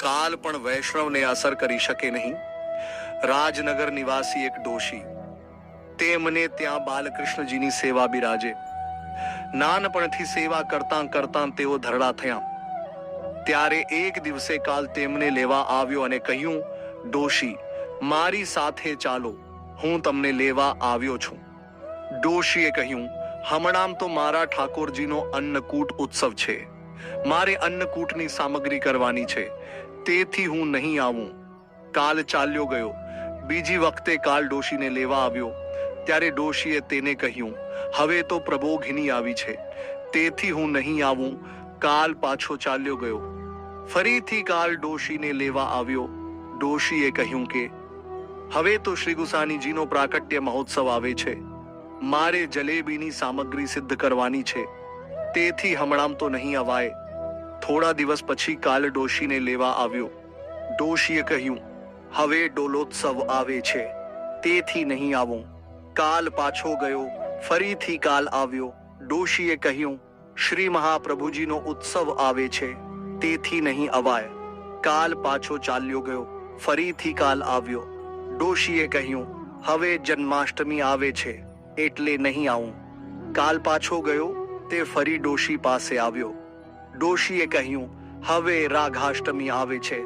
કાલ પણ વૈષ્ણવને અસર કરી શકે નહીં. રાજનગર નિવાસી એક ડોશી, તેમને ત્યાં બાલકૃષ્ણજીની સેવા બિરાજે. નાનપણથી સેવા કરતાં કરતાં તેઓ ધરડા થયા. ત્યારે એક દિવસે કાલ તેમને લેવા આવ્યો અને કહ્યું, ડોશી, મારી સાથે ચાલો, હું તમને લેવા આવ્યો છું. ડોશીએ કહ્યું, હમણાં તો મારા ઠાકોરજીનો અન્નકૂટ ઉત્સવ છે. મારે અન્નકૂટની સામગ્રી કરવાની છે, તેથી હું નહીં આવું. કાલ ચાલ્યો ગયો. બીજી વખતે કાલ ડોશીને લેવા આવ્યો ત્યારે ડોશીએ તેને કહ્યું, હવે તો પ્રબોધિની આવી છે, તેથી હું નહીં આવું. કાલ પાછો ચાલ્યો ગયો. ફરીથી કાલ ડોશીને લેવા આવ્યો. ડોશીએ કહ્યું કે હવે તો શ્રી ગુસાનીજીનો પ્રાકટ્ય મહોત્સવ આવે છે, મારે જલેબીની સામગ્રી સિદ્ધ કરવાની છે, તેથી હમણાં તો નહીં અવાય. થોડા દિવસ પછી કાલ ડોશીને લેવા આવ્યો. ડોશીએ કહ્યું, હવે ડોલોત્સવ આવે છે, તેથી નહીં આવું. કાલ પાછો ગયો. ફરીથી કાલ આવ્યો. ડોશીએ કહ્યું, શ્રી મહાપ્રભુજીનો ઉત્સવ આવે છે, તેથી નહીં અવાય. કાલ પાછો ચાલ્યો ગયો. ફરીથી કાલ આવ્યો. ડોશીએ કહ્યું, હવે જન્માષ્ટમી આવે છે, એટલે નહીં આવું. કાલ પાછો ગયો. તે ફરી ડોશી પાસે આવ્યો. ડોશીએ કહ્યું, હવે રાઘાષ્ટમી આવે છે.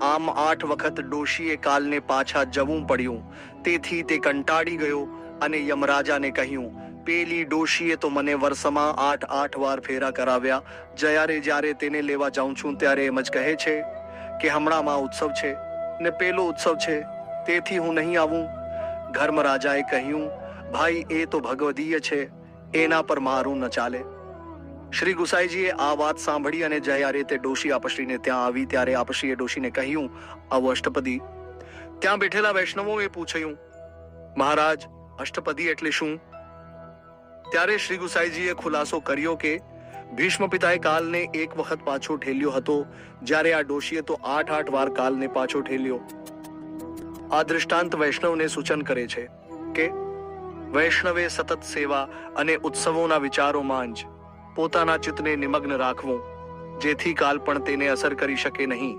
આમ 8 વખત ડોશીએ કાલને પાછા જવું પડ્યું. તેથી તે કંટાળી ગયો અને યમરાજાને કહ્યું, પેલી ડોશીએ તો મને વર્ષમાં 8 વાર ફેરા કરાવ્યા. જ્યારે તેને લેવા જાઉં છું ત્યારે એમ જ કહે છે કે હમણાંમાં ઉત્સવ છે ને પેલો ઉત્સવ છે, તેથી હું નહીં આવું. ધર્મરાજાએ કહ્યું, ભાઈ, એ તો ભગવદીય છે, એના પર મારું ન ચાલે. શ્રી ગુસાઈજીએ આ વાત સાંભળી અને જ્યારે તે ડોશી આપશ્રીને ત્યાં આવી ત્યારે આપશ્રીએ ડોશીને કહ્યું, આવો અષ્ટપદી. ત્યાં બેઠેલા વૈષ્ણવોએ પૂછ્યું, મહારાજ, અષ્ટપદી એટલે શું? ત્યારે શ્રી ગુસાઈજીએ ખુલાસો કર્યો કે ભીષ્મ પિતાએ કાલને 1 વખત પાછો ઠેલ્યો હતો, જ્યારે આ ડોશીએ તો 8 વાર કાલને પાછો ઠેલ્યો. આ દૃષ્ટાંત વૈષ્ણવને સૂચન કરે છે કે વૈષ્ણવે સતત સેવા અને ઉત્સવોના વિચારોમાં જ પોતાના ચિત્તને નિમગ્ન રાખવું, જેથી કાલ પણ તેને અસર કરી શકે નહીં.